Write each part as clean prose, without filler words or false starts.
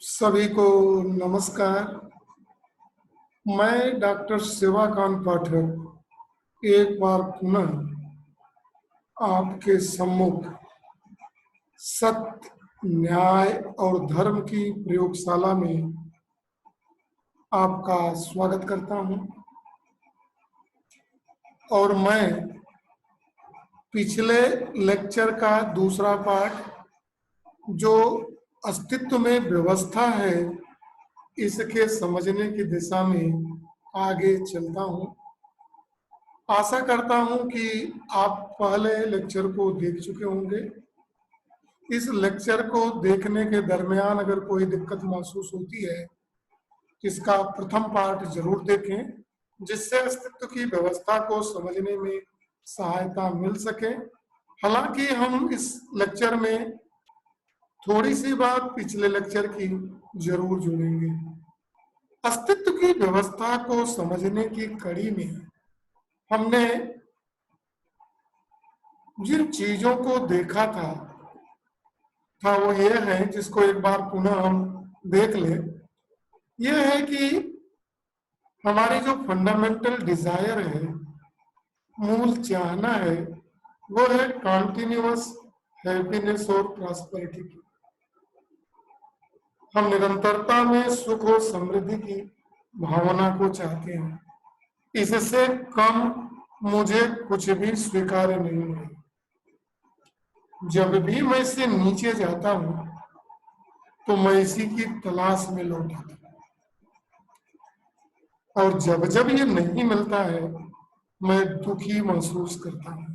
सभी को नमस्कार। मैं डॉक्टर शिवाकांत पाठक एक बार पुनः आपके सम्मुख सत्य, न्याय और धर्म की प्रयोगशाला में आपका स्वागत करता हूं। और मैं पिछले लेक्चर का दूसरा पार्ट, जो अस्तित्व में व्यवस्था है, इसके समझने की दिशा में आगे चलता हूं। आशा करता हूं कि आप पहले लेक्चर को देख चुके होंगे। इस लेक्चर को देखने के दरमियान अगर कोई दिक्कत महसूस होती है, इसका प्रथम पार्ट जरूर देखें, जिससे अस्तित्व की व्यवस्था को समझने में सहायता मिल सके। हालांकि हम इस लेक्चर में थोड़ी सी बात पिछले लेक्चर की जरूर जोड़ेंगे। अस्तित्व की व्यवस्था को समझने की कड़ी में हमने जिन चीजों को देखा था वो ये है, जिसको एक बार पुनः हम देख लें। यह है कि हमारी जो फंडामेंटल डिजायर है, मूल चाहना है, वो है कॉन्टिन्यूअस हैप्पीनेस और प्रॉस्पेरिटी की। हम निरंतरता में सुख और समृद्धि की भावना को चाहते हैं। इससे कम मुझे कुछ भी स्वीकार्य नहीं है। जब भी मैं इससे नीचे जाता हूं तो मैं इसी की तलाश में लौट आता हूं, और जब जब ये नहीं मिलता है मैं दुखी महसूस करता हूं।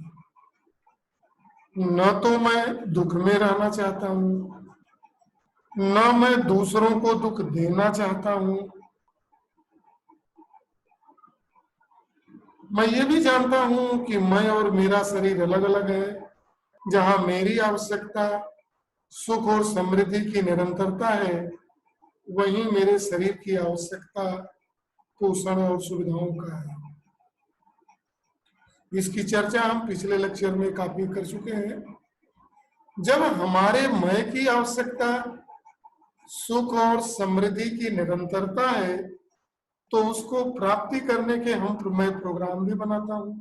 न तो मैं दुख में रहना चाहता हूं, न मैं दूसरों को दुख देना चाहता हूं। मैं ये भी जानता हूं कि मैं और मेरा शरीर अलग अलग है। जहां मेरी आवश्यकता सुख और समृद्धि की निरंतरता है, वहीं मेरे शरीर की आवश्यकता पोषण और सुविधाओं का है। इसकी चर्चा हम पिछले लेक्चर में काफी कर चुके हैं। जब हमारे मैं की आवश्यकता सुख और समृद्धि की निरंतरता है, तो उसको प्राप्ति करने के मैं प्रोग्राम भी बनाता हूं।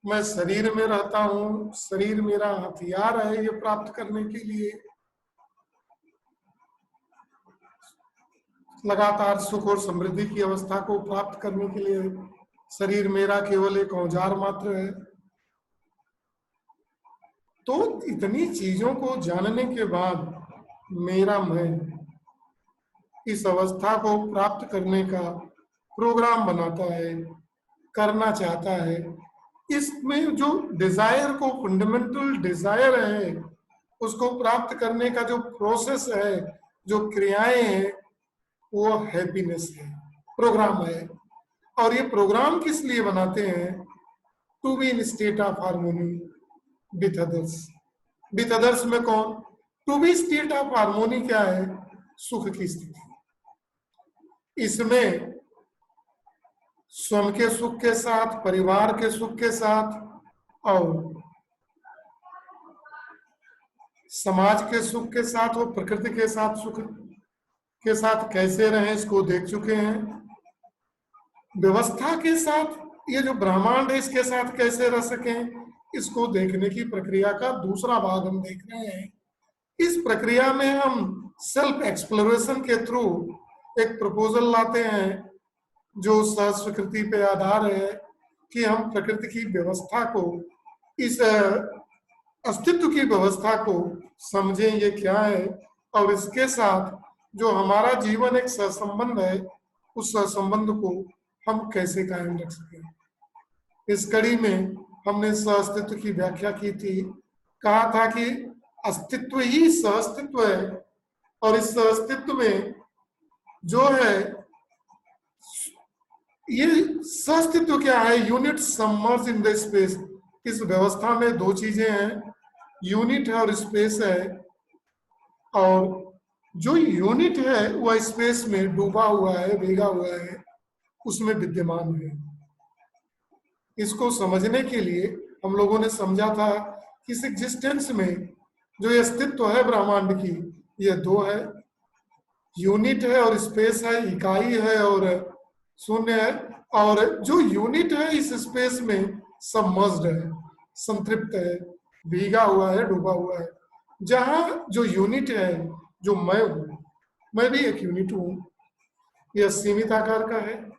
मैं शरीर में रहता हूं, शरीर मेरा हथियार है ये प्राप्त करने के लिए। लगातार सुख और समृद्धि की अवस्था को प्राप्त करने के लिए शरीर मेरा केवल एक औजार मात्र है। तो इतनी चीजों को जानने के बाद मेरा मैं इस अवस्था को प्राप्त करने का प्रोग्राम बनाता है, करना चाहता है। इसमें जो डिजायर को, फंडामेंटल डिजायर है, उसको प्राप्त करने का जो प्रोसेस है, जो क्रियाएं हैं, वो हैप्पीनेस है, प्रोग्राम है। और ये प्रोग्राम किस लिए बनाते हैं? To be in state of harmony with others. With others में कौन? To be state of harmony क्या है? सुख की स्थिति। इसमें स्वयं के सुख के साथ, परिवार के सुख के साथ और समाज के सुख के साथ और प्रकृति के साथ सुख के साथ कैसे रहें, इसको देख चुके हैं। व्यवस्था के साथ, ये जो ब्रह्मांड है, इसके साथ कैसे रह सकें, इसको देखने की प्रक्रिया का दूसरा भाग हम देख रहे हैं। इस प्रक्रिया में हम सेल्फ एक्सप्लोरेशन के थ्रू एक प्रपोजल लाते हैं, जो सहस्वीकृति पे आधार है कि हम प्रकृति की व्यवस्था को, इस अस्तित्व की व्यवस्था को समझें, ये क्या है, और इसके साथ जो हमारा जीवन एक सहसंबंध है, उस सहसंबंध को हम कैसे कायम रख सकें। इस कड़ी में हमने सहअस्तित्व की व्याख्या की थी। कहा था कि अस्तित्व ही सहअस्तित्व है, और इस सहअस्तित्व में जो है, ये सहअस्तित्व क्या है? Unit submerge in the space. इस व्यवस्था में दो चीजें हैं, यूनिट है और स्पेस है। और जो यूनिट है वह स्पेस में डूबा हुआ है, भीगा हुआ है, उसमें विद्यमान है। इसको समझने के लिए हम लोगों ने समझा था कि इस एग्जिस्टेंस में जो ये अस्तित्व है ब्रह्मांड की, ये दो है। यूनिट है और स्पेस है, इकाई है और शून्य है, और जो यूनिट है इस स्पेस में सबमर्ज्ड है, संतृप्त है, भीगा हुआ है, डूबा हुआ है। जहां जो यूनिट है, जो मैं हूं, मैं भी एक यूनिट हूं, यह सीमित आकार का है।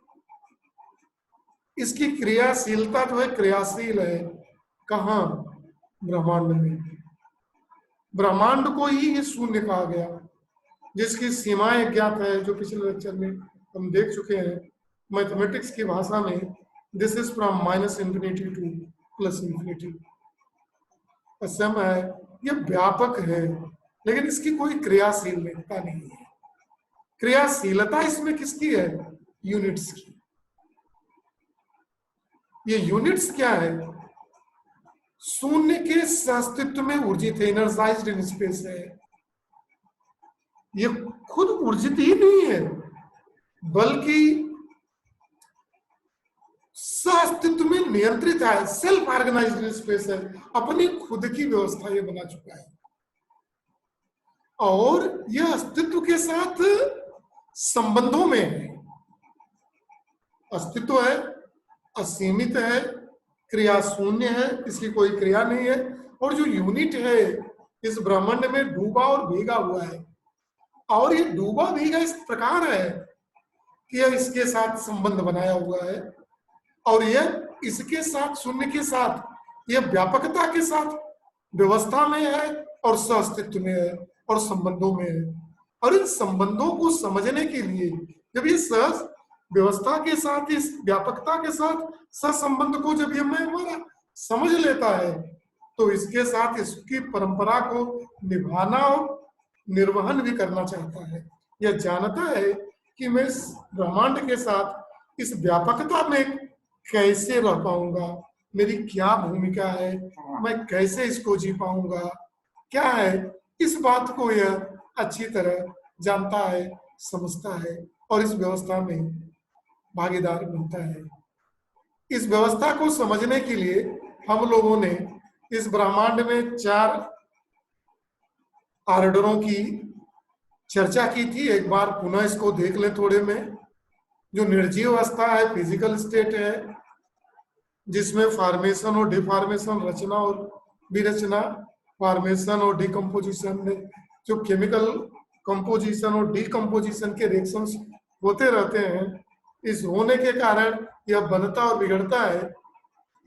इसकी क्रियाशीलता जो है, क्रियाशील है कहाँ? ब्रह्मांड में। ब्रह्मांड को ही ये शून्य कहा गया, जिसकी सीमाएं ज्ञात है, जो पिछले लेक्चर में हम देख चुके हैं। मैथमेटिक्स की भाषा में this is from minus infinity two plus infinity. Assam है, ये व्यापक है, लेकिन इसकी कोई क्रियाशीलता नहीं है। क्रियाशीलता इसमें किसकी है? यूनिट्स की। ये यूनिट्स क्या है? शून्य के अस्तित्व में ऊर्जित है, एनर्जाइज्ड इन स्पेस है। ये खुद ऊर्जित ही नहीं है, बल्कि अस्तित्व में नियंत्रित है, सेल्फ ऑर्गेनाइज्ड इन स्पेस है, अपनी खुद की व्यवस्था ये बना चुका है। और यह अस्तित्व के साथ संबंधों में है। अस्तित्व है, असीमित है, क्रिया शून्य है, इसकी कोई क्रिया नहीं है। और जो यूनिट है इस ब्रह्मांड में डूबा और भीगा हुआ है, और ये डूबा भीगा इस प्रकार है कि यह इसके साथ संबंध बनाया हुआ है, और यह इसके साथ, शून्य के साथ, यह व्यापकता के साथ व्यवस्था में है और सह-अस्तित्व में है और संबंधों में है। और इन संबंधों को समझने के लिए जब ये सह व्यवस्था के साथ, इस व्यापकता के साथ सहसंबंध को जब ये मैं हमारा समझ लेता है, तो इसके साथ इसकी परंपरा को निभाना और निर्वहन भी करना चाहता है। यह जानता है कि मैं इस ब्रह्मांड के साथ इस व्यापकता में कैसे रह पाऊंगा, मेरी क्या भूमिका है, मैं कैसे इसको जी पाऊंगा, क्या है, इस बात को यह अच्छी तरह जानता है, समझता है और इस व्यवस्था में भागीदार बनता है। इस व्यवस्था को समझने के लिए हम लोगों ने इस ब्रह्मांड में 4 ऑर्डरों की चर्चा की थी। एक बार पुनः इसको देख ले थोड़े में। जो निर्जीव अवस्था है, फिजिकल स्टेट है, जिसमें फॉर्मेशन और डिफॉर्मेशन, रचना और विरचना, फॉर्मेशन और डिकम्पोजिशन, जो केमिकल कंपोजिशन और डिकम्पोजिशन के रिएक्शंस होते रहते हैं, इस होने के कारण यह बनता और बिगड़ता है।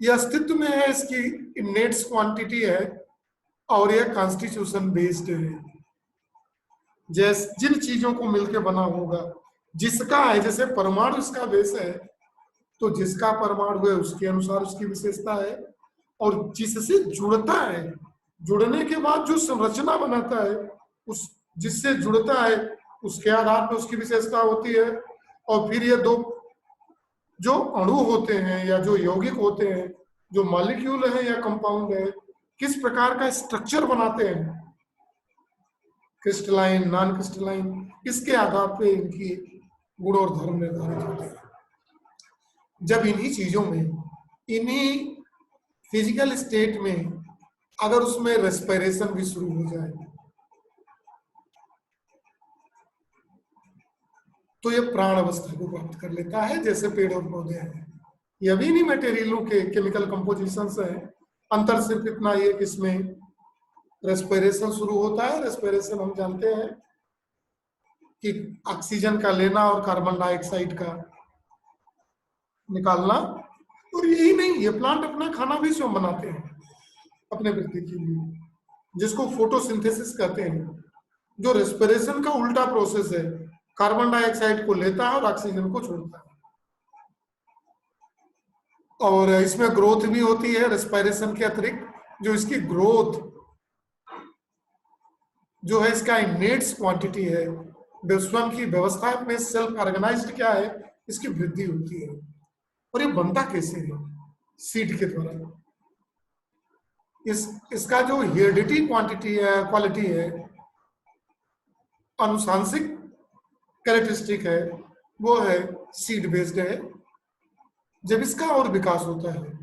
यह अस्तित्व में है, इसकी इनेट्स क्वांटिटी है और यह कॉन्स्टिट्यूशन बेस्ड है। जैसे जिन चीजों को मिलकर बना होगा, जिसका है, जैसे परमाणु इसका बेस है, तो जिसका परमाणु है उसके अनुसार उसकी विशेषता है, और जिससे जुड़ता है, जुड़ने के बाद जो संरचना बनाता है, उस जिससे जुड़ता है उसके आधार पर उसकी विशेषता होती है। और फिर ये 2 जो अणु होते हैं या जो यौगिक होते हैं, जो मॉलिक्यूल है या कंपाउंड है, किस प्रकार का स्ट्रक्चर बनाते हैं, क्रिस्टलाइन, नॉन क्रिस्टलाइन, इसके आधार पर इनकी गुण और धर्म निर्धारित होते हैं। जब इन्हीं चीजों में, इन्हीं फिजिकल स्टेट में अगर उसमें रेस्पिरेशन भी शुरू हो जाए, तो यह प्राण अवस्था को प्राप्त कर लेता है, जैसे पेड़ और पौधे हैं। यह भी नहीं मटेरियलों के केमिकल कंपोजिशंस है। अंतर सिर्फ इतना ही है कि इसमें रेस्पिरेशन शुरू होता है। रेस्पिरेशन हम जानते हैं कि ऑक्सीजन का लेना और कार्बन डाइऑक्साइड का निकालना। और यही नहीं, ये प्लांट अपना खाना भी स्वयं बनाते हैं अपने वृद्धि के लिए, जिसको फोटोसिंथेसिस कहते हैं, जो रेस्पिरेशन का उल्टा प्रोसेस है। कार्बन डाइऑक्साइड को लेता है और ऑक्सीजन को छोड़ता है। और इसमें ग्रोथ भी होती है रेस्पिरेशन के अतिरिक्त। जो इसकी ग्रोथ जो है, इसका इनेट्स क्वांटिटी है, स्वयं की व्यवस्था में सेल्फ ऑर्गेनाइज्ड क्या है, इसकी वृद्धि होती है। और ये बनता कैसे है? सीड के द्वारा। इसका जो हेरिडिटी क्वांटिटी है, क्वालिटी है, अनुशांसिक कैरेक्टरिस्टिक है, वो है सीड बेस्ड है। जब इसका और विकास होता है,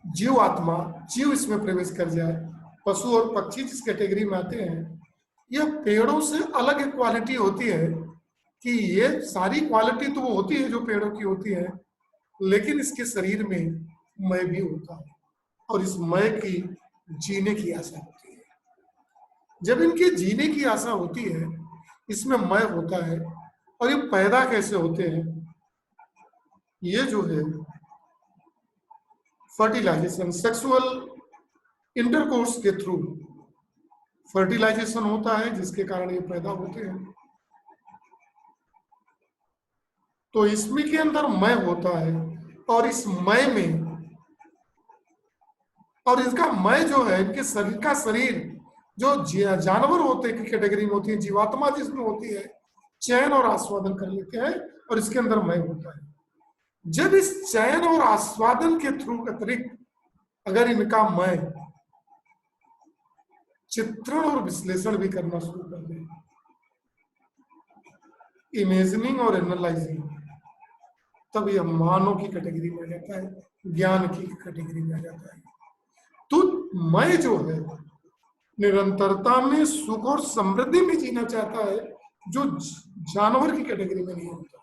जीव आत्मा, जीव इसमें प्रवेश कर जाए, पशु और पक्षी जिस कैटेगरी में आते हैं, यह पेड़ों से अलग एक क्वालिटी होती है कि ये सारी क्वालिटी तो वो होती है जो पेड़ों की होती है, लेकिन इसके शरीर में मय भी होता है और इस मय की जीने की आशा होती है। जब इनके जीने की आशा होती है, इसमें मय होता है, और ये पैदा कैसे होते हैं? ये जो है फर्टिलाइजेशन, सेक्सुअल इंटरकोर्स के थ्रू फर्टिलाइजेशन होता है, जिसके कारण ये पैदा होते हैं। तो इसमें के अंदर मय होता है, और इस मय में, और इसका मय जो है, इनके शरीर का शरीर जो जानवर होते की कैटेगरी में होती है, जीवात्मा जिसमें होती है, चयन और आस्वादन कर लेते हैं, और इसके अंदर मय होता है। जब इस चयन और आस्वादन के थ्रू अतिरिक्त अगर इनका मय चित्रण और विश्लेषण भी करना शुरू कर दे, इमेजिनिंग और एनालाइजिंग, तब यह मानव की कैटेगरी में आ जाता है, ज्ञान की कैटेगरी में आ जाता है। तो मैं जो है निरंतरता में सुख और समृद्धि में जीना चाहता है, जो जानवर की कैटेगरी में नहीं होता।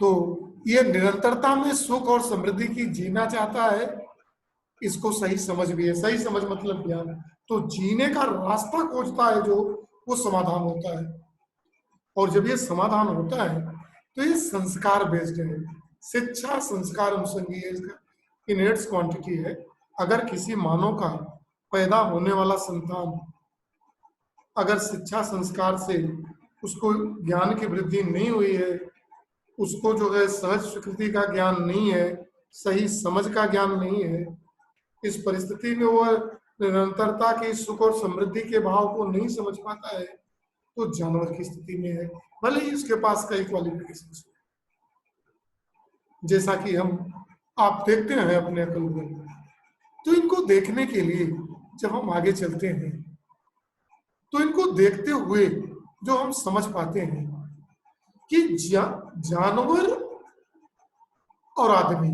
तो ये निरंतरता में सुख और समृद्धि की जीना चाहता है, इसको सही समझ भी है। सही समझ मतलब ज्ञान। तो जीने का रास्ता खोजता है जो, वो समाधान होता है। और जब ये समाधान होता है तो ये संस्कार बेस्ड है। शिक्षा संस्कार अनुसंगी है, इसका इनहेरिट्स क्वांटिटी है। अगर किसी मानव का पैदा होने वाला संतान अगर शिक्षा संस्कार से उसको ज्ञान की वृद्धि नहीं हुई है, उसको जो है सहज स्वीकृति का ज्ञान नहीं है, सही समझ का ज्ञान नहीं है, इस परिस्थिति में वह निरंतरता की सुख और समृद्धि के भाव को नहीं समझ पाता है, तो जानवर की स्थिति में है, भले ही उसके पास कई क्वालिफिकेशन। जैसा कि आप देखते हैं अपने अकल में, तो इनको देखने के लिए जब हम आगे चलते हैं, तो इनको देखते हुए जो हम समझ पाते हैं कि जानवर और आदमी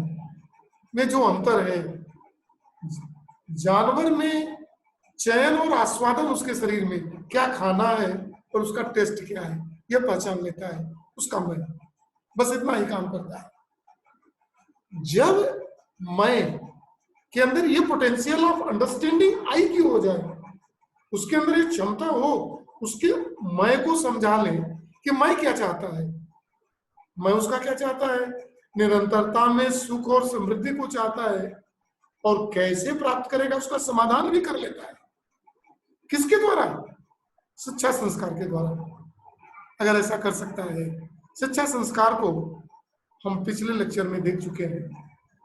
में जो अंतर है, जानवर में चयन और आस्वादन उसके शरीर में क्या खाना है और उसका टेस्ट क्या है, यह पहचान लेता है, उसका मन बस इतना ही काम करता है। जब मैं के अंदर ये पोटेंशियल ऑफ अंडरस्टैंडिंग आई की हो जाए, उसके अंदर ये क्षमता हो, उसके मैं को समझा ले कि मैं क्या चाहता है, मैं उसका क्या चाहता है, निरंतरता में सुख और समृद्धि को चाहता है, और कैसे प्राप्त करेगा उसका समाधान भी कर लेता है। किसके द्वारा? शिक्षा संस्कार के द्वारा। अगर ऐसा कर सकता है, शिक्षा संस्कार को हम पिछले लेक्चर में देख चुके हैं,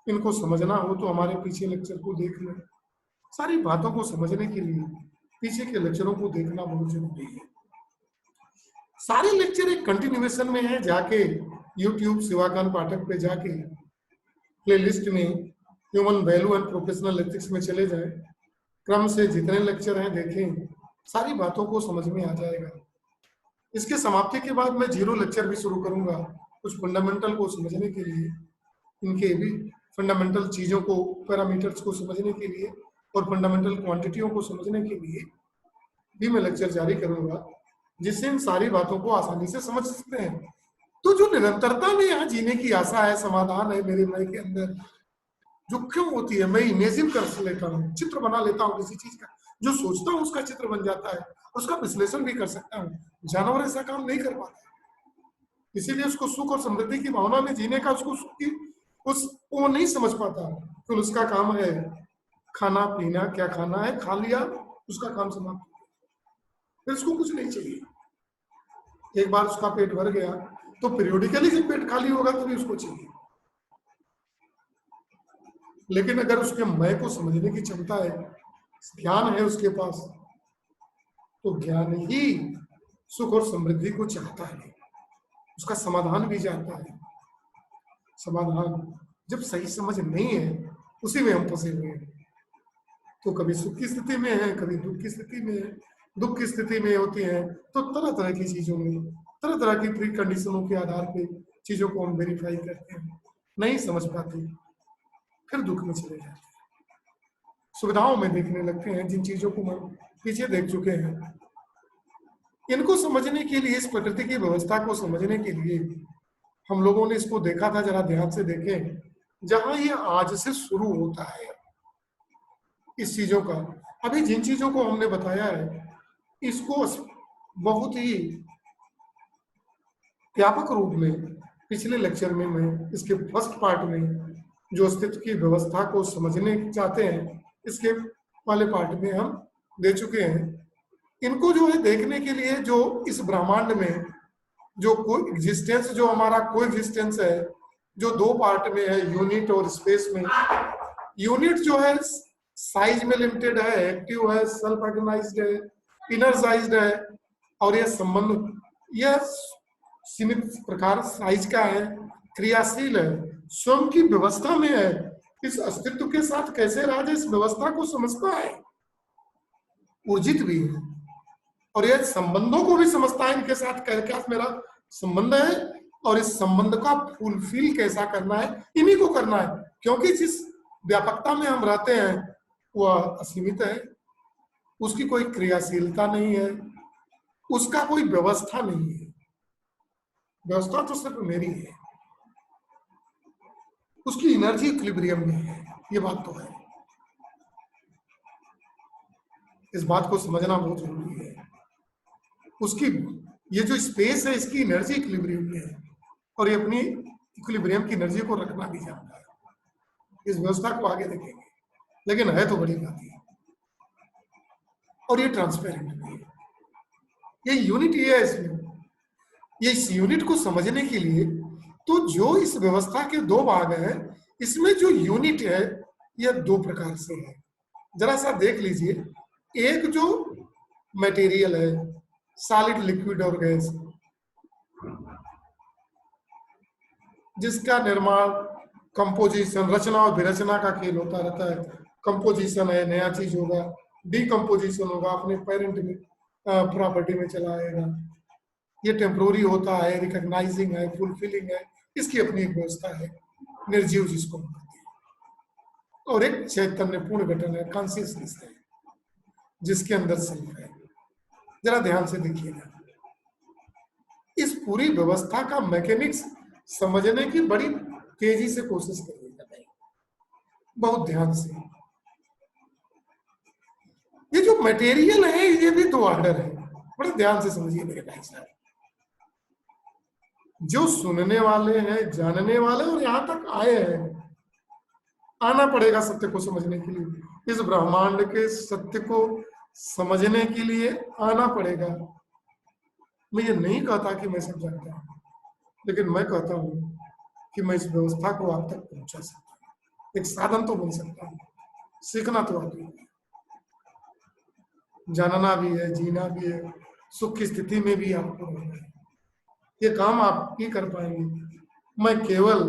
इनको समझना हो तो हमारे पीछे लेक्चर को देख लें। सारी बातों को समझने के लिए पीछे के लेक्चरों को देखना बहुत जरूरी है। सारे लेक्चर एक कंटिन्यूएशन में है, जाके यूट्यूब शिवाकांत पाठक पे जाके प्लेलिस्ट में human value and professional ethics में चले जाए, क्रम से जितने लेक्चर हैं देखें, सारी बातों को समझ में आ जाएगा। इसके समाप्ति के बाद मैं 0 लेक्चर भी शुरू करूंगा, कुछ फंडामेंटल को समझने के लिए, इनके भी फंडामेंटल चीजों को, पैरामीटर्स को समझने के लिए और फंडामेंटल क्वांटिटियों को समझने के लिए भी मैं लेक्चर जारी करूंगा, जिससे इन सारी बातों को आसानी से समझ सकते हैं। तो जो निरंतरता में यहाँ जीने की आशा है, समाधान है मेरे मन के अंदर, जो क्यों होती है, मैं इमेजिन कर लेता हूँ, चित्र बना लेता हूँ किसी चीज का, जो सोचता हूँ उसका चित्र बन जाता है, उसका विश्लेषण भी कर सकता हूँ। जानवर ऐसा काम नहीं कर पाता, इसीलिए उसको सुख और समृद्धि की भावना में जीने का वो नहीं समझ पाता। तो उसका काम है खाना पीना, क्या खाना है, खा लिया, उसका काम समाप्त, फिर उसको कुछ नहीं चाहिए। एक बार उसका पेट भर गया तो पीरियोडिकली जब पेट खाली होगा तभी उसको चाहिए। लेकिन अगर उसके मैं को समझने की क्षमता है, ज्ञान है उसके पास, तो ज्ञान ही सुख और समृद्धि को चाहता है, उसका समाधान भी चाहता है। समाधान जब सही समझ नहीं है, उसी में हम फंसे हुए हैं। तो कभी सुख की स्थिति में है, कभी दुख की स्थिति में है। दुख की स्थिति में होती है तो तरह तरह की चीजों में, तरह तरह की प्री कंडीशनों के आधार पे चीजों को हम वेरीफाई करते हैं, नहीं समझ पाते, फिर दुख में चले जाते हैं। सुविधाओं में देखने लगते हैं, जिन चीजों को हम पीछे देख चुके हैं। इनको समझने के लिए, इस प्रकृति की व्यवस्था को समझने के लिए हम लोगों ने इसको देखा था, जरा ध्यान से देखें, जहां ये आज से शुरू होता है इस चीजों का। अभी जिन चीजों को हमने बताया है, इसको बहुत ही व्यापक रूप में पिछले लेक्चर में मैं इसके फर्स्ट पार्ट में जो अस्तित्व की व्यवस्था को समझने चाहते हैं, इसके वाले पार्ट में हम दे चुके हैं। इनको जो है देखने के लिए, जो इस ब्रह्मांड में जो कोई एग्जिस्टेंस, जो हमारा कोई एग्जिस्टेंस है, जो दो पार्ट में है, यूनिट और स्पेस में। यूनिट जो है साइज में लिमिटेड है, एक्टिव है, सेल्फ ऑर्गेनाइज्ड है, इनर्जाइज्ड है, और यह संबंध यह सीमित प्रकार साइज का है, क्रियाशील है, स्वयं की व्यवस्था में है, इस अस्तित्व के साथ कैसे रहा जाए, इस व्यवस्था को समझता है, ऊर्जित भी है, और यह संबंधों को भी समझता है, इनके साथ क्या मेरा संबंध है और इस संबंध का फुलफिल कैसा करना है, इन्हीं को करना है। क्योंकि जिस व्यापकता में हम रहते हैं वह असीमित है, उसकी कोई क्रियाशीलता नहीं है, उसका कोई व्यवस्था नहीं है। व्यवस्था तो सिर्फ मेरी है, उसकी एनर्जी इक्विलिब्रियम में है, ये बात तो है। इस बात को समझना बहुत जरूरी है। उसकी ये जो स्पेस है, इसकी एनर्जी इक्विलिब्रियम में है, और ये अपनी इक्विलिब्रियम की एनर्जी को रखना भी जानता है। इस व्यवस्था को आगे देखेंगे, लेकिन है तो बड़ी बात है, और ये ट्रांसपेरेंट भी है, ये यूनिटी है इसमें। ये इस यूनिट को समझने के लिए, तो जो इस व्यवस्था के दो भाग हैं, इसमें जो यूनिट है यह दो प्रकार से है। जरा सा देख लीजिए, एक जो मटेरियल है, सॉलिड, लिक्विड और गैस, जिसका निर्माण, कंपोजिशन, रचना और विरचना का खेल होता रहता है। कंपोजिशन है, नया चीज होगा, डिकम्पोजिशन होगा, अपने पेरेंट में प्रॉपर्टी में चला आएगा। ये टेम्पोररी होता है, रिकॉग्नाइजिंग है, फुलफिलिंग है, इसकी अपनी एक व्यवस्था है, निर्जीव जिसको हम कहते हैं। और एक चैतन्य पूर्ण घटन है, कॉन्शियसनेस है, जिसके अंदर सेल्फ है। जरा ध्यान से देखिएगा, इस पूरी व्यवस्था का मैकेनिक्स समझने की बड़ी तेजी से कोशिश करिएगा, बहुत ध्यान से। ये जो मटेरियल है, ये भी दो ऑर्डर है, बड़े ध्यान से समझिए मेरे भाई साहब। जो सुनने वाले हैं, जानने वाले, और यहां तक आए हैं, आना पड़ेगा सत्य को समझने के लिए। इस ब्रह्मांड के सत्य को समझने के लिए आना पड़ेगा। मैं ये नहीं कहता कि मैं सब जानता हूं, लेकिन मैं कहता हूं कि मैं इस व्यवस्था को आप तक पहुंचा सकता हूं, एक साधन तो बन सकता हूं। सीखना तो आगे है, जानना भी है, जीना भी है, सुख की स्थिति में भी आपको रहना है। ये काम आप ही कर पाएंगे, मैं केवल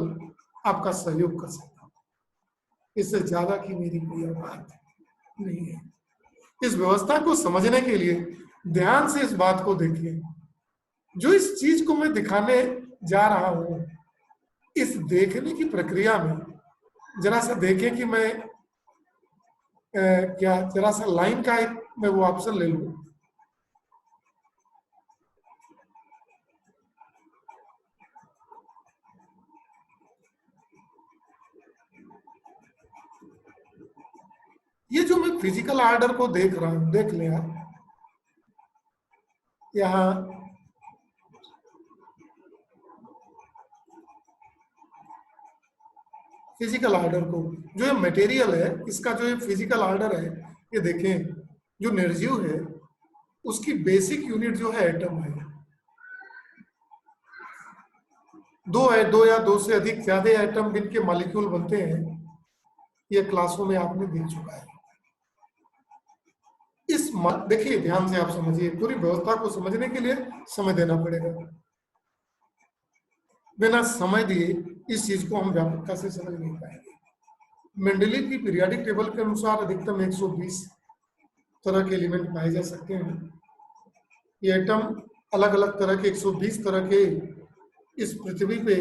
आपका सहयोग कर सकता हूं, इससे ज्यादा की मेरी कोई बात नहीं है। इस व्यवस्था को समझने के लिए ध्यान से इस बात को देखिए। जो इस चीज को मैं दिखाने जा रहा हूं, इस देखने की प्रक्रिया में जरा सा देखें कि मैं क्या जरा सा लाइन का एक मैं वो ऑप्शन ले लूं। ये जो मैं फिजिकल ऑर्डर को देख रहा हूं, देख लें आप, यहां फिजिकल ऑर्डर को, जो ये मटेरियल है, इसका जो ये फिजिकल ऑर्डर है, ये देखें, जो निर्जीव है उसकी बेसिक यूनिट जो है एटम है। दो है, दो या दो से अधिक ज्यादा एटम जिनके मॉलिक्यूल बनते हैं, ये क्लासों में आपने देख चुका है। इस देखिए ध्यान से आप समझिए, पूरी व्यवस्था को समझने के लिए समय देना पड़ेगा। बिना समय दिए इस चीज को हम व्यापकता से समझ नहीं पाएंगे। मेंडलीव की पीरियोडिक टेबल के अनुसार अधिकतम 120 तरह के एलिमेंट पाए जा सकते हैं। ये एटम अलग अलग तरह के 120 तरह के इस पृथ्वी पे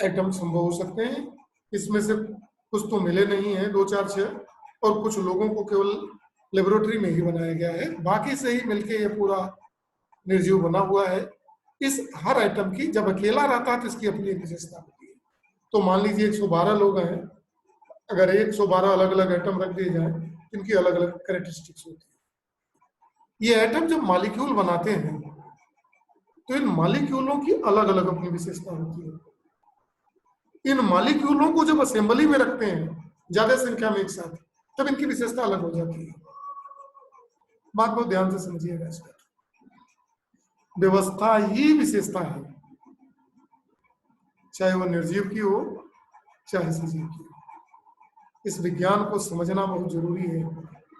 एटम संभव हो सकते हैं। इसमें से कुछ तो मिले नहीं है, 2, 4, 6, और कुछ लोगों को केवल लेबोरेटरी में ही बनाया गया है, बाकी से ही मिलके ये पूरा निर्जीव बना हुआ है। इस हर आइटम की जब अकेला रहता है तो इसकी अपनी एक विशेषता होती है। तो मान लीजिए 112 लोग हैं, अगर 112 अलग अलग आइटम रख दिए जाए, इनकी अलग अलग कैरेक्टरिस्टिक्स होती है। ये आइटम जब मॉलिक्यूल बनाते हैं तो इन मॉलिक्यूलों की अलग अलग अपनी विशेषता होती है। इन मॉलिक्यूलों को जब असेंबली में रखते हैं ज्यादा संख्या में एक साथ, तब इनकी विशेषता अलग हो जाती है। बात बहुत ध्यान से समझिएगा इसको। व्यवस्था ही विशेषता है, चाहे वो निर्जीव की हो चाहे सजीव की हो। इस विज्ञान को समझना बहुत जरूरी है।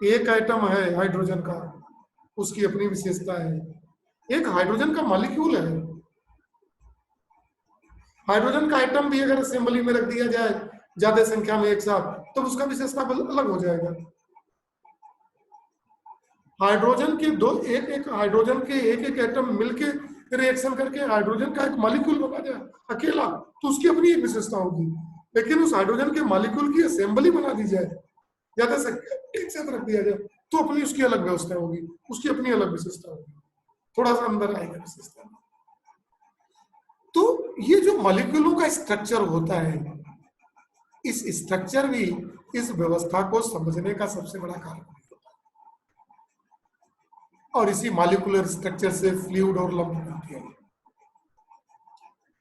एक आइटम है हाइड्रोजन का, उसकी अपनी विशेषता है। एक हाइड्रोजन का मॉलिक्यूल है, हाइड्रोजन का आइटम भी अगर असेंबली में रख दिया जाए ज्यादा संख्या में एक साथ, तो उसका विशेषता अलग हो जाएगा। हाइड्रोजन के दो एक एक हाइड्रोजन के एक एक एटम मिलके रिएक्शन करके हाइड्रोजन का एक मॉलिक्यूल बना जाए अकेला, तो उसकी अपनी एक विशेषता होगी। लेकिन उस हाइड्रोजन के मॉलिक्यूल की असेंबली बना दी जाए, ज्यादा से एक साथ रख दिया जाए, तो अपनी उसकी अलग व्यवस्था होगी, उसकी अपनी अलग विशेषता होगी, थोड़ा सा अंदर आएगा विशेषता। तो ये जो मॉलिक्यूलों का स्ट्रक्चर होता है, इस स्ट्रक्चर भी इस व्यवस्था को समझने का सबसे बड़ा कारण है। और इसी मॉलिक्यूलर स्ट्रक्चर से फ्लूइड और लंप बनती है,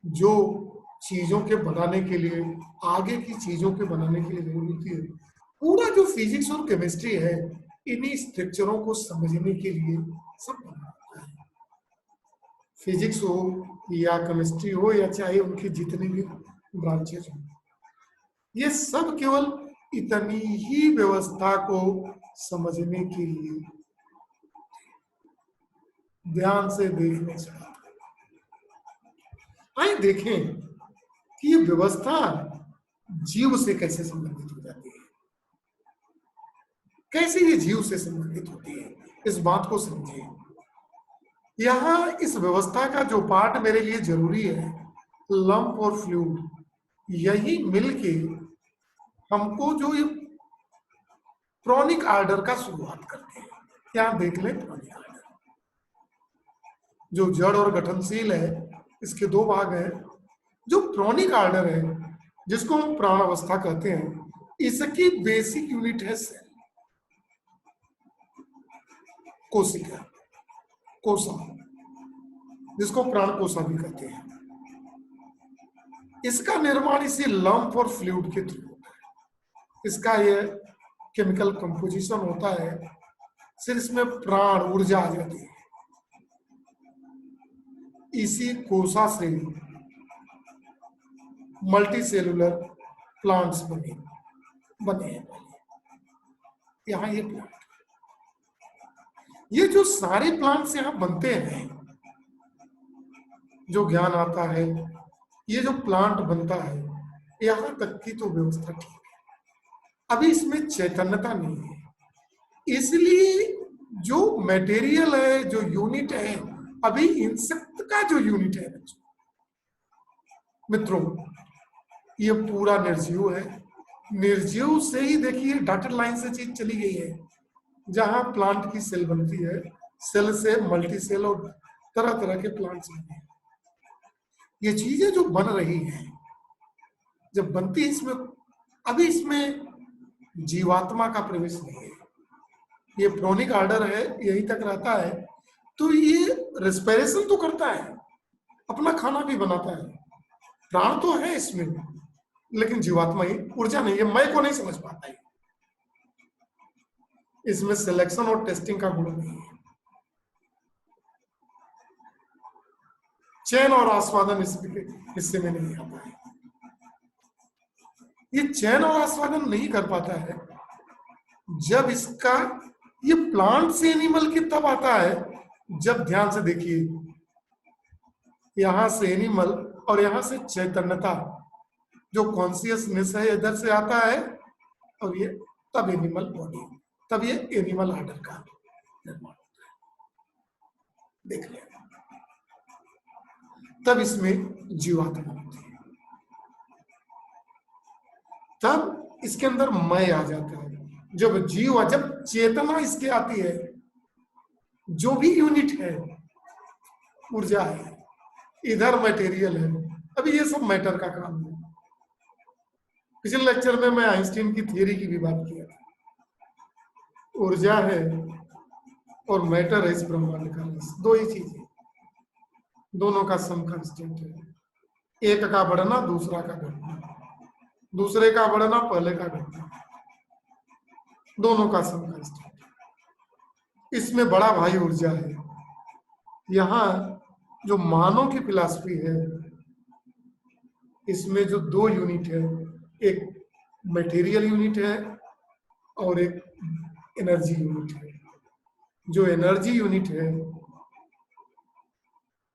जो चीजों के बनाने के लिए, आगे की चीजों के बनाने के लिए जरूरी होती है। पूरा जो फिजिक्स और केमिस्ट्री है, इन्हीं स्ट्रक्चरों को समझने के लिए सब बनाता है। फिजिक्स हो या केमिस्ट्री हो या चाहे उनकी जितनी भी ब्रांचेस हो, ये सब केवल इतनी ही व्यवस्था को समझने के लिए ध्यान से देखने से। आइए देखें कि ये व्यवस्था जीव से कैसे संबंधित हो जाती है, कैसे ये जीव से संबंधित होती है, इस बात को समझिए। यहां इस व्यवस्था का जो पार्ट मेरे लिए जरूरी है, लंप और फ्लूइड, यही मिलके हमको जो ये प्रोनिक आर्डर का शुरुआत करते हैं। यहां देख लें, प्रोनिक आर्डर जो जड़ और गठनशील है, इसके दो भाग हैं। जो प्रोनिक आर्डर है, जिसको हम प्राणावस्था कहते हैं, इसकी बेसिक यूनिट है सेल, कोशिका, कोसा, जिसको प्राण कोसा भी कहते हैं। इसका निर्माण इसी लंप और फ्लूइड के थ्रू होता है। इसका ये केमिकल कंपोजिशन होता है, फिर इसमें प्राण ऊर्जा आ जाती है। इसी कोसा से मल्टी सेलुलर प्लांट्स बने हैं। यहां ये प्लांट, ये जो सारे प्लांट्स यहां बनते हैं, जो ज्ञान आता है, ये जो प्लांट बनता है, यहां तक की तो व्यवस्था ठीक है। अभी इसमें चैतन्यता नहीं है, इसलिए जो मटेरियल है, जो यूनिट है, अभी इंसेक्ट का जो यूनिट है मित्रों, ये पूरा निर्जीव है। निर्जीव से ही देखिए डॉटेड लाइन से चीज चली गई है, जहां प्लांट की सेल बनती है, सेल से मल्टी सेल और तरह तरह के प्लांट्स बनते हैं। ये चीजें जो बन रही हैं, जब बनती है, इसमें अभी इसमें जीवात्मा का प्रवेश नहीं है। ये प्रोनिक आर्डर है, यहीं तक रहता है। तो ये रेस्पिरेशन तो करता है, अपना खाना भी बनाता है, प्राण तो है इसमें, लेकिन जीवात्मा ही, ऊर्जा नहीं है, मैं को नहीं समझ पाता है। इसमें सिलेक्शन और टेस्टिंग का गुण नहीं है। चयन और आस्वादन इस हिस्से में नहीं आता है। ये चयन और आस्वादन नहीं कर पाता है। जब इसका ये प्लांट से एनिमल की तब आता है, जब ध्यान से देखिए, यहां से एनिमल और यहां से चैतन्यता, जो कॉन्सियसनेस है, इधर से आता है, और ये तब एनिमल बॉडी, तब ये एनिमल आर्डर का निर्माण होता है। देख लिया, तब इसमें जीवात्मा होती है, तब इसके अंदर मैं आ जाता है। जब चेतना इसके आती है, जो भी यूनिट है ऊर्जा है, इधर मटेरियल है। अभी ये सब मैटर का काम है। पिछले लेक्चर में मैं आइंस्टीन की थ्योरी की भी बात किया था। ऊर्जा है और मैटर है इस ब्रह्मांड का, दो ही चीज है, दोनों का सम कांस्टेंट है। एक का बढ़ना दूसरा का घटना, दूसरे का बढ़ना पहले का घटना, दोनों का सम कांस्टेंट। इसमें बड़ा भाई ऊर्जा है। यहाँ जो मानव की फिलॉसफी है, इसमें जो दो यूनिट है, एक मटेरियल यूनिट है और एक एनर्जी यूनिट है। जो एनर्जी यूनिट है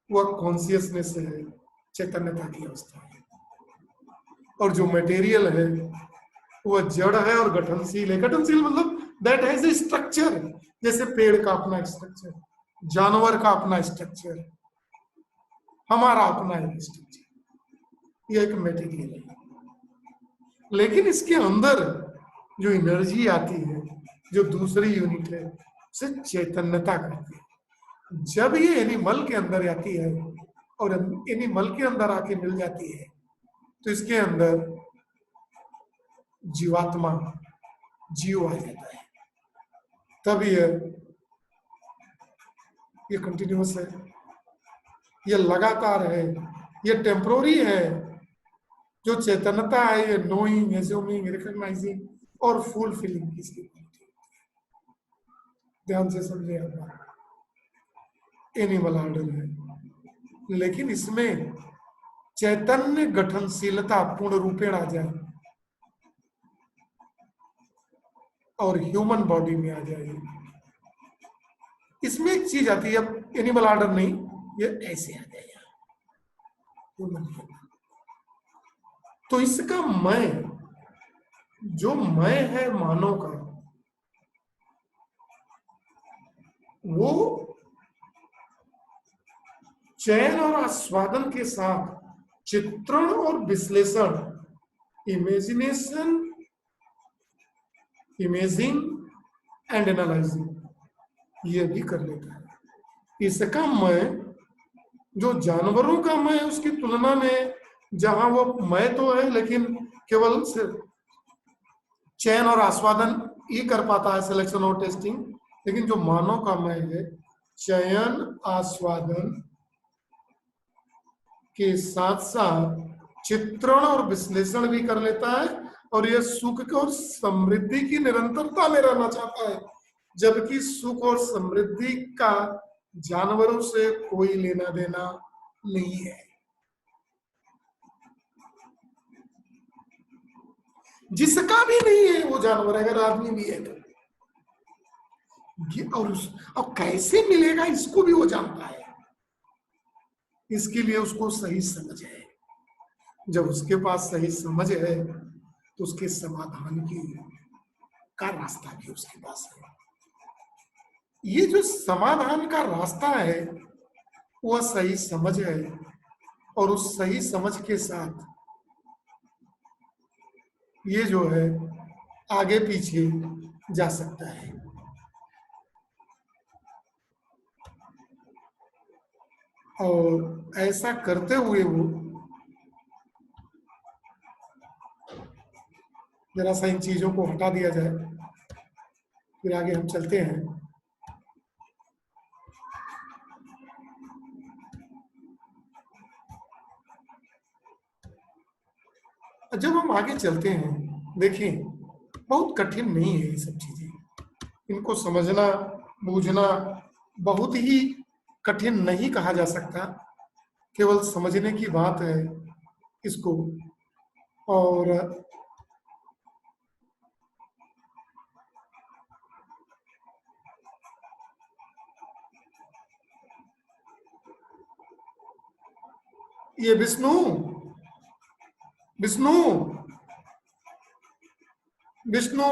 वह कॉन्शियसनेस है, चैतन्यता की अवस्था है, और जो मटेरियल है वह जड़ है और गठनशील है। गठनशील मतलब दैट हैज ए स्ट्रक्चर, जैसे पेड़ का अपना स्ट्रक्चर, जानवर का अपना स्ट्रक्चर, हमारा अपना एक स्ट्रक्चर। यह एक मटेरियल है। लेकिन इसके अंदर जो एनर्जी आती है, जो दूसरी यूनिट है, उसे चैतन्यता कहते हैं। जब ये एनिमल के अंदर आती है और एनिमल के अंदर आके मिल जाती है, तो इसके अंदर जीवात्मा, जीव आ जाता है। तब ये कंटिन्यूअस है, ये लगातार है, ये टेम्पोररी है। जो चैतन्यता है ये नोइंग, एज्यूमिंग, रिकॉग्नाइजिंग और फुलफिलिंग इसकी क्वालिटी। ध्यान से समझिए आप, एनिमल ऑर्डर है, लेकिन इसमें चैतन्य गठनशीलता पूर्ण रूपेण आ जाए और ह्यूमन बॉडी में आ जाए। इसमें एक चीज आती है, अब एनिमल ऑर्डर नहीं, ये ऐसे आ जाएगा ह्यूमन। तो इसका मैं, जो मैं है मानव का, वो चयन और आस्वादन के साथ चित्रण और विश्लेषण, इमेजिनेशन, इमेजिंग एंड एनालाइजिंग, ये भी कर लेता है। इसका मैं, जो जानवरों का मैं, उसकी तुलना में जहां वो मैं तो है लेकिन केवल सिर्फ चयन और आस्वादन ही कर पाता है, सिलेक्शन और टेस्टिंग। लेकिन जो मानव का मैं है, चयन आस्वादन के साथ साथ चित्रण और विश्लेषण भी कर लेता है, और यह सुख और समृद्धि की निरंतरता में रहना चाहता है। जबकि सुख और समृद्धि का जानवरों से कोई लेना देना नहीं है। जिसका भी नहीं है वो जानवर, अगर आदमी भी है तो। और अब कैसे मिलेगा इसको भी वो जानता है। इसके लिए उसको सही समझ है। जब उसके पास सही समझ है तो उसके समाधान की का रास्ता भी उसके पास है। ये जो समाधान का रास्ता है वह सही समझ है, और उस सही समझ के साथ ये जो है आगे पीछे जा सकता है। और ऐसा करते हुए वो, जरा सा इन चीजों को हटा दिया जाए, फिर आगे हम चलते हैं। जब हम आगे चलते हैं, देखिए बहुत कठिन नहीं है ये सब चीजें। इनको समझना बूझना बहुत ही कठिन नहीं कहा जा सकता, केवल समझने की बात है इसको। और ये विष्णु, विष्णु, विष्णु,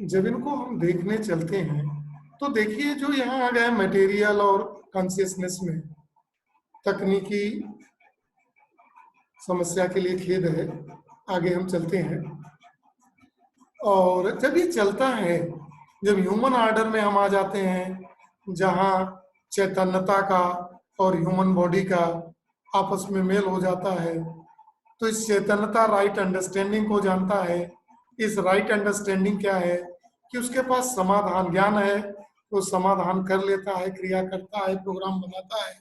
जब इनको हम देखने चलते हैं तो देखिए जो यहाँ आ गया मटेरियल और कॉन्शियसनेस में तकनीकी समस्या के लिए खेद है। आगे हम चलते हैं और जब ये चलता है, जब ह्यूमन ऑर्डर में हम आ जाते हैं जहाँ चैतन्यता का और ह्यूमन बॉडी का आपस में मेल हो जाता है, तो इस चैतन्यता राइट अंडरस्टैंडिंग को जानता है। इस राइट अंडरस्टैंडिंग क्या है कि उसके पास समाधान ज्ञान है, तो समाधान कर लेता है, क्रिया करता है, प्रोग्राम बनाता है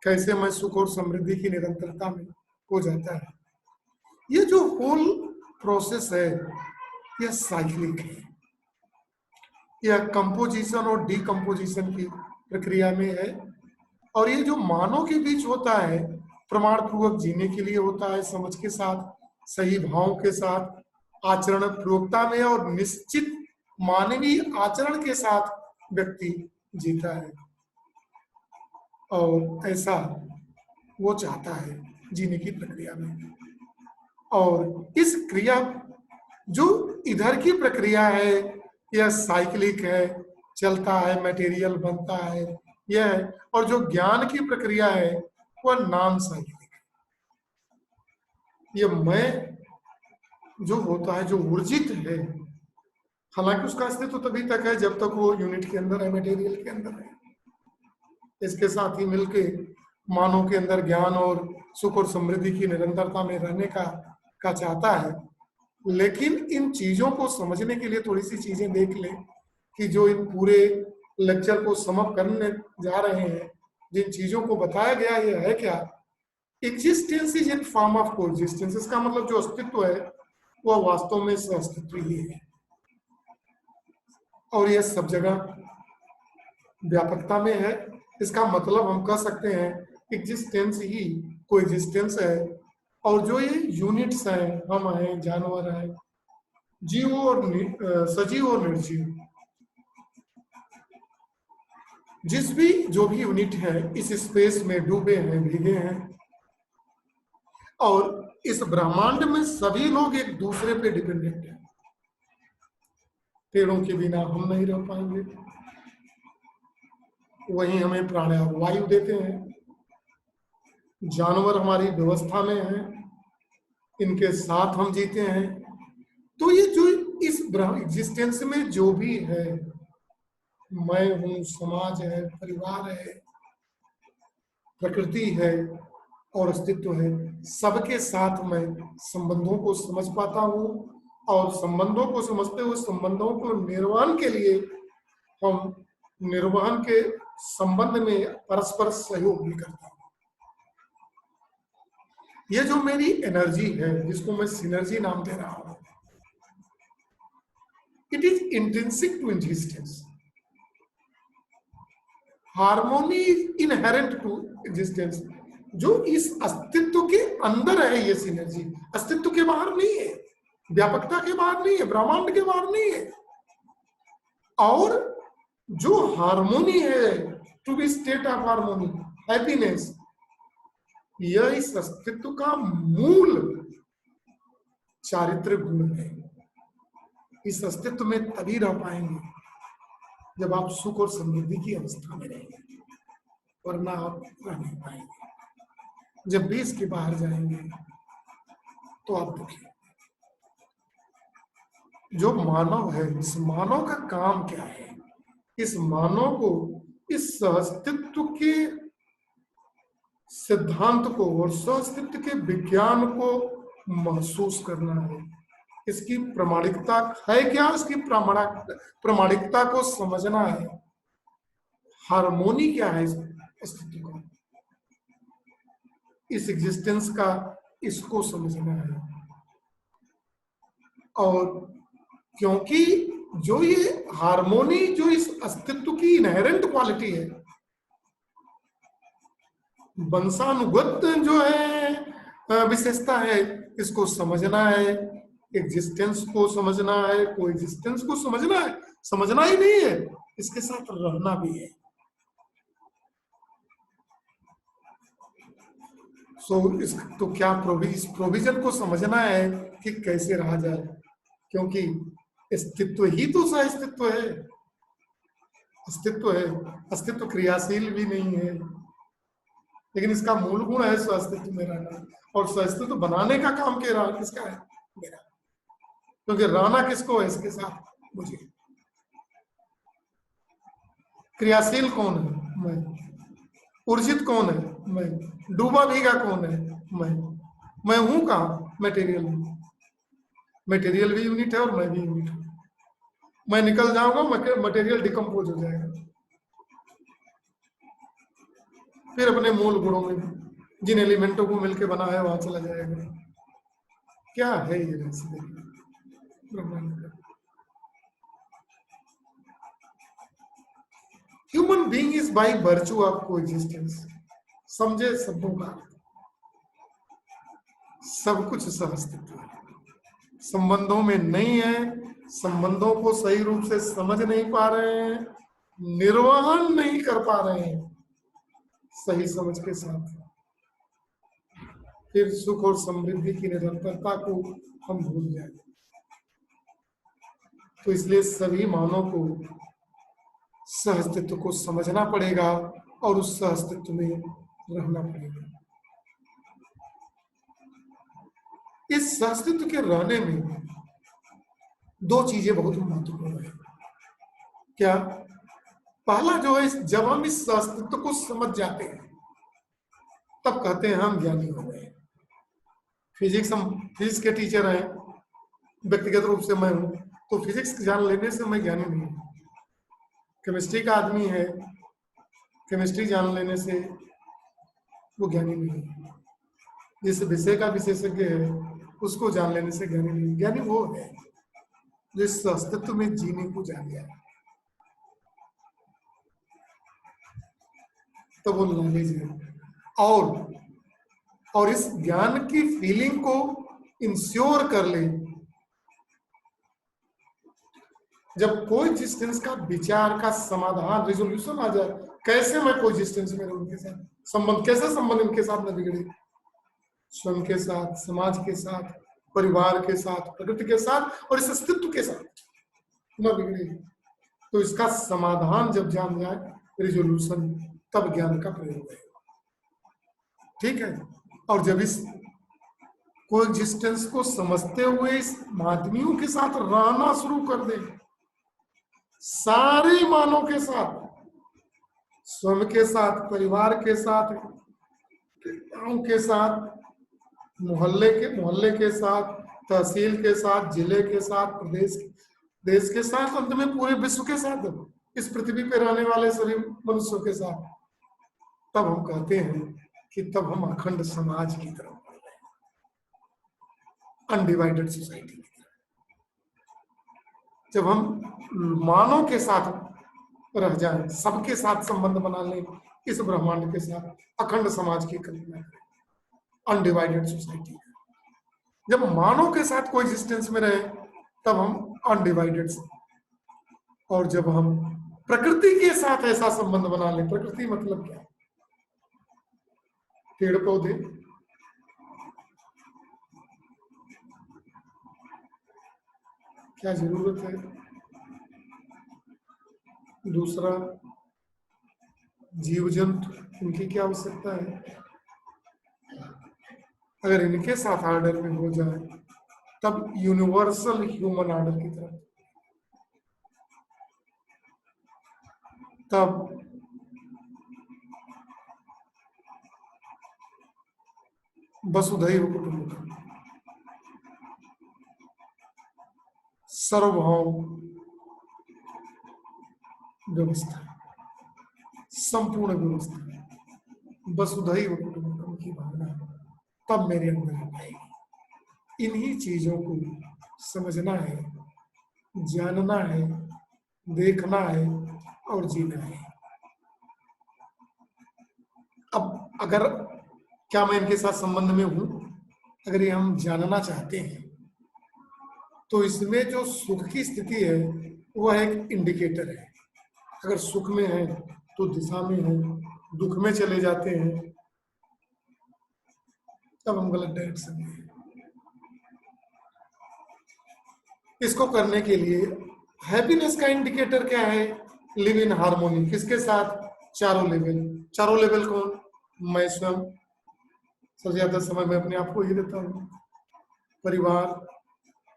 कैसे मैं सुख और समृद्धि की निरंतरता में हो जाता है। ये जो होल प्रोसेस है यह साइक्लिक है, यह कंपोजिशन और डीकंपोजिशन की प्रक्रिया में है। और ये जो मानव के बीच होता है प्रमाण पूर्वक जीने के लिए होता है, समझ के साथ, सही भाव के साथ, आचरण पूर्वकता में और निश्चित मानवीय आचरण के साथ व्यक्ति जीता है और ऐसा वो चाहता है जीने की प्रक्रिया में। और इस क्रिया जो इधर की प्रक्रिया है यह साइक्लिक है, चलता है, मटेरियल बनता है यह। और जो ज्ञान की प्रक्रिया है वह नॉन साइक्लिक है। यह मैं जो होता है, जो ऊर्जित है, हालांकि उसका अस्तित्व तभी तक है जब तक वो यूनिट के अंदर है, मटेरियल के अंदर है। इसके साथ ही मिलके मानव के अंदर ज्ञान और सुख और समृद्धि की निरंतरता में रहने का चाहता है। लेकिन इन चीजों को समझने के लिए थोड़ी सी चीजें देख लें कि जो इन पूरे लेक्चर को समअप करने जा रहे हैं, जिन चीजों को बताया गया ये है क्या, existence is in form of coexistence. इसका मतलब जो अस्तित्व है वह वास्तव में सह-अस्तित्व ही है और यह सब जगह व्यापकता में है। इसका मतलब हम कह सकते हैं एग्जिस्टेंस ही कोएग्जिस्टेंस है। और जो ये यूनिट्स हैं, हम हैं, जानवर हैं, जीव और सजीव और निर्जीव, जिस भी जो भी यूनिट है इस स्पेस में डूबे हैं, भीगे हैं। और इस ब्रह्मांड में सभी लोग एक दूसरे पे डिपेंडेंट हैं। पेड़ों के बिना हम नहीं रह पाएंगे, वही हमें प्राणवायु देते हैं। जानवर हमारी व्यवस्था में हैं, इनके साथ हम जीते हैं। तो ये जो इस एग्जिस्टेंस में जो भी है, मैं हूं, समाज है, परिवार है, प्रकृति है और अस्तित्व है, सबके साथ मैं संबंधों को समझ पाता हूं। और संबंधों को समझते हुए संबंधों को निर्वहन के लिए हम निर्वहन के संबंध में परस्पर सहयोग भी करते हैं। ये जो मेरी एनर्जी है जिसको मैं सिनर्जी नाम दे रहा हूं, it is intrinsic to existence. Harmony inherent to existence. जो इस अस्तित्व के अंदर है, ये सिनर्जी अस्तित्व के बाहर नहीं है, व्यापकता के बाहर नहीं है, ब्रह्मांड के बाहर नहीं है। और जो हार्मोनी है, to be state of harmony, happiness, यह इस अस्तित्व का मूल चारित्रिक गुण है। इस अस्तित्व में तभी रह पाएंगे जब आप सुख और समृद्धि की अवस्था में रहेंगे, वरना आप रह नहीं पाएंगे। जब भी इसके बाहर जाएंगे तो आप दुखी। जो मानव है, इस मानव का काम क्या है? इस मानव को इस अस्तित्व के सिद्धांत को और अस्तित्व के विज्ञान को महसूस करना है। इसकी प्रामाणिकता है क्या, इसकी प्रामाणिकता को समझना है। हार्मोनी क्या है इस अस्तित्व का, इस एग्जिस्टेंस का, इसको समझना है। और क्योंकि जो ये हार्मोनी, जो इस अस्तित्व की इनहेरेंट क्वालिटी है, वंशानुगत जो है विशेषता है, इसको समझना है। एग्जिस्टेंस को समझना है, को एग्जिस्टेंस को समझना है। समझना ही नहीं है, इसके साथ रहना भी है। इस तो क्या प्रोविजन को समझना है कि कैसे रहा जाए, क्योंकि अस्तित्व ही तो सह है। अस्तित्व है, अस्तित्व क्रियाशील भी नहीं है, लेकिन इसका मूल गुण है स्वास्तित्व में रहना। और स्वास्तित्व बनाने का काम किसका है? मेरा। क्योंकि रहना किसको है इसके साथ? मुझे। क्रियाशील कौन है? मैं। ऊर्जित कौन है? मैं। डूबा भीगा कौन है? मैं हूं कहाँ? मटेरियल में। मटेरियल भी यूनिट है और मैं भी यूनिट हूं। मैं निकल जाऊंगा, मटेरियल डिकम्पोज हो जाएगा, फिर अपने मूल गुणों में जिन एलिमेंटों को मिलकर बना है वहां चला जाएगा। क्या है ये रहस्य ब्रह्मांड का? Human being is by virtue of coexistence. समझे शब्दों का? सब कुछ सहअस्तित्व है, संबंधों में नहीं है, संबंधों को सही रूप से समझ नहीं पा रहे हैं, निर्वहन नहीं कर पा रहे हैं सही समझ के साथ, फिर सुख और समृद्धि की निरंतरता को हम भूल जाएंगे। तो इसलिए सभी मानव को सहअस्तित्व को समझना पड़ेगा और उस सहअस्तित्व में रहना पड़ेगा। इस सहअस्तित्व के रहने में दो चीजें बहुत महत्वपूर्ण है। क्या? पहला जो है, जब हम इस सहअस्तित्व को समझ जाते हैं तब कहते हैं हम ज्ञानी हो गए। हम फिजिक्स के टीचर हैं, व्यक्तिगत रूप से मैं हूं, तो फिजिक्स जान लेने से मैं ज्ञानी नहीं हूं। केमिस्ट्री का आदमी है, केमिस्ट्री जान लेने से वो ज्ञानी नहीं है। जिस विषय का विशेषज्ञ है उसको जान लेने से ज्ञानी नहीं। ज्ञानी वो है जो इस अस्तित्व में जीने को जान गया, तो वो नॉलेज है। और इस ज्ञान की फीलिंग को इंश्योर कर ले। जब कोएग्जिस्टेंस का विचार का समाधान, रिजोल्यूशन आ जाए, कैसे मैं कोएग्जिस्टेंस में रहूं, उनके साथ संबंध, कैसे संबंध इनके साथ न बिगड़े, स्वयं के साथ, समाज के साथ, परिवार के साथ, प्रकृति के साथ और इस अस्तित्व के साथ न बिगड़े। तो इसका समाधान जब जान जाए, रिजोल्यूशन, तब ज्ञान का प्रयोग है। ठीक है। और जब इस कोएग्जिस्टेंस को समझते हुए इस माध्यमियों के साथ रहना शुरू कर दे, सारे मानव के साथ, स्वयं के साथ, परिवार के साथ, गांव के साथ, मोहल्ले के साथ, तहसील के साथ, जिले के साथ, देश के साथ, अंत में पूरे विश्व के साथ, इस पृथ्वी पे रहने वाले सभी मनुष्यों के साथ, तब हम कहते हैं कि तब हम अखंड समाज की तरफ बढ़ रहे हैं, अनडिवाइडेड सोसाइटी की तरफ। जब हम मानव के साथ रह जाएं, सबके साथ संबंध बना लें, इस ब्रह्मांड के साथ अखंड समाज की कल्पना करें, अनडिवाइडेड सोसाइटी। जब मानव के साथ कोई एग्जिस्टेंस में रहे तब हम अनडिवाइडेड। और जब हम प्रकृति के साथ ऐसा संबंध बना लें, प्रकृति मतलब क्या? पेड़ पौधे, क्या जरूरत है? दूसरा, जीव जंतु, इनकी क्या आवश्यकता है? अगर इनके साथ ऑर्डर में हो जाए तब यूनिवर्सल ह्यूमन ऑर्डर की तरफ, तब वसुधैव कुटुंबकम, सर्वभौम व्यवस्था, संपूर्ण व्यवस्था, वसुधैव कुटुंबकम की भावना तब मेरे अंदर आ पाएगी। इन्हीं चीजों को समझना है, जानना है, देखना है और जीना है। अब अगर, क्या मैं इनके साथ संबंध में हूं, अगर ये हम जानना चाहते हैं तो इसमें जो सुख की स्थिति है वह एक इंडिकेटर है। अगर सुख में है तो दिशा में है, दुख में चले जाते हैं तब हम गलत डायरेक्शन में हैं। इसको करने के लिए हैप्पीनेस का इंडिकेटर क्या है? Live in harmony. किसके साथ? चारों लेवल। चारों लेवल कौन? मैं स्वयं। सबसे ज्यादा समय मैं अपने आप को ही देता हूँ। परिवार,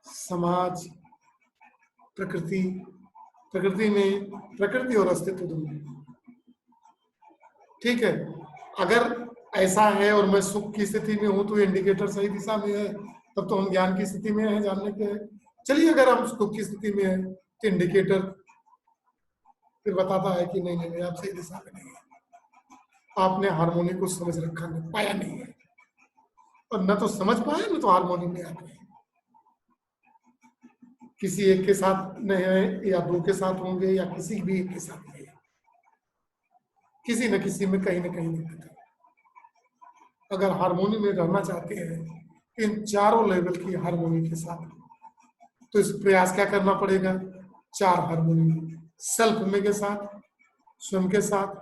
समाज, प्रकृति। प्रकृति में प्रकृति और अस्तित्व दोनों। ठीक है, अगर ऐसा है और मैं सुख की स्थिति में हूं तो इंडिकेटर सही दिशा में है, तब तो हम ज्ञान की स्थिति में हैं, जानने के हैं। चलिए, अगर हम सुख की स्थिति में हैं तो इंडिकेटर फिर बताता है कि नहीं नहीं नहीं, आप सही दिशा में नहीं है, आपने हार्मोनी को समझ रखा नहीं, पाया नहीं है, और न तो समझ पाए न तो हार्मोनी में आ पाए। किसी एक के साथ नहीं है, या दो के साथ होंगे, या किसी भी एक के साथ नहीं, किसी न किसी में कहीं ना कहीं दिक्कत है। अगर हार्मोनी में रहना चाहते हैं इन चारों लेवल की हार्मोनी के साथ, तो इस प्रयास क्या करना पड़ेगा? चार हार्मोनी, सेल्फ में के साथ, स्वयं के साथ,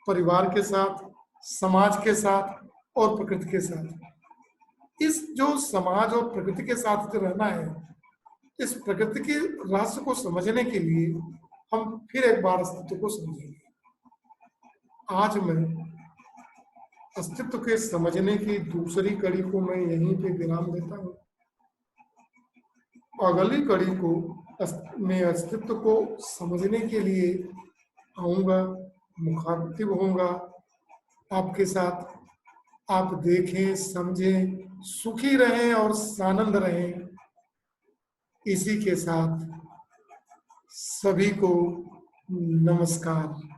परिवार के साथ, समाज के साथ और प्रकृति के साथ। इस जो समाज और प्रकृति के साथ जो रहना है, इस प्रकृति के रहस्य को समझने के लिए हम फिर एक बार अस्तित्व को समझेंगे। आज मैं अस्तित्व के समझने की दूसरी कड़ी को मैं यहीं पे विराम देता हूँ। अगली कड़ी को मैं अस्तित्व को समझने के लिए आऊंगा, मुखातिब होऊंगा आपके साथ। आप देखें, समझें, सुखी रहें और सानंद रहें। इसी के साथ सभी को नमस्कार।